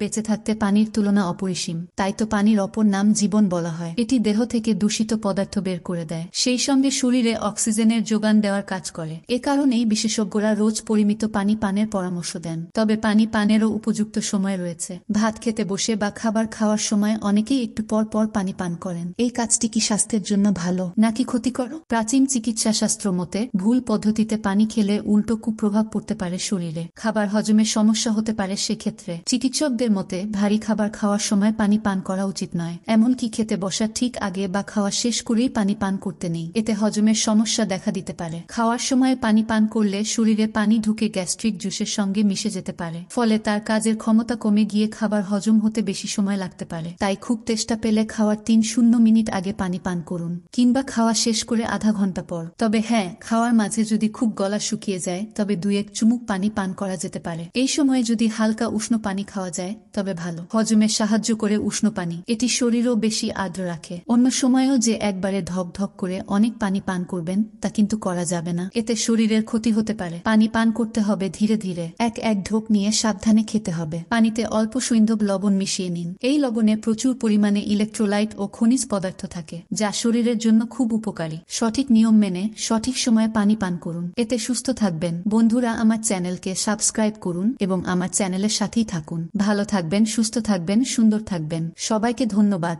বেঁচে থাকতে পানির তুলনা অপরিসীম, তাই তো পানির অপর নাম জীবন বলা হয়। এটি দেহ থেকে দূষিত পদার্থ বের করে দেয়, সেই সঙ্গে শরীরে অক্সিজেনের যোগান দেওয়ার কাজ করে। এ কারণেই বিশেষজ্ঞরা রোজ পরিমিত পানি পানের পরামর্শ দেন। তবে পানি পানেরও উপযুক্ত সময় রয়েছে। ভাত খেতে বসে বা খাবার খাওয়ার সময় অনেকেই একটু পর পর পানি পান করেন। এই কাজটি কি স্বাস্থ্যের জন্য ভালো নাকি ক্ষতিকর? প্রাচীন চিকিৎসা শাস্ত্র মতে ভুল পদ্ধতিতে পানি খেলে উল্টো কুপ্রভাব পড়তে পারে শরীরে, খাবার হজমের সমস্যা হতে পারে। সেক্ষেত্রে চিকিৎসকদের মতে ভারী খাবার খাওয়ার সময় পানি পান করা উচিত নয়, এমনকি খেতে বসার ঠিক আগে বা খাওয়া শেষ করেই পানি পান করতে নেই। এতে হজমের সমস্যা দেখা দিতে পারে। খাওয়ার সময় পানি পান করলে শরীরে পানি ঢুকে গ্যাস্ট্রিক জুসের সঙ্গে মিশে যেতে পারে, ফলে তার কাজের ক্ষমতা কমে গিয়ে খাবার হজম হতে বেশি সময় লাগতে পারে। তাই খুব তেষ্টা পেলে খাওয়ার 3-0 মিনিট আগে পানি পান করুন, কিংবা খাওয়া শেষ করে আধা ঘন্টা পর। তবে হ্যাঁ, খাওয়ার মাঝে যদি খুব গলা শুকিয়ে যায় তবে 2-1 চুমুক পানি পান করা যেতে পারে। এই সময়ে যদি হালকা উষ্ণ পানি খাওয়া যায় তবে ভালো, হজমে সাহায্য করে উষ্ণ পানি। এটি শরীরও বেশি আর্দ্র রাখে। অন্য সময়েও যে একবারে ধক ধক করে অনেক পানি পান করবেন তা কিন্তু করা যাবে না, এতে শরীরের ক্ষতি হতে পারে। পানি পান করতে হবে ধীরে ধীরে, এক ঢোক নিয়ে সাবধানে খেতে হবে। পানিতে অল্প সৈন্ধব লবণ মিশিয়ে নিন। এই লবণে প্রচুর পরিমাণে ইলেকট্রোলাইট ও খনিজ পদার্থ থাকে, যা শরীরের জন্য খুব উপকারী। সঠিক নিয়ম মেনে সঠিক সময়ে পানি পান করুন, এতে সুস্থ থাকবেন। বন্ধুরা, আমার চ্যানেলকে সাবস্ক্রাইব করুন এবং আমার চ্যানেলের সাথেই থাকুন। ভালো থাকবেন, সুস্থ থাকবেন, সুন্দর থাকবেন। সবাইকে ধন্যবাদ।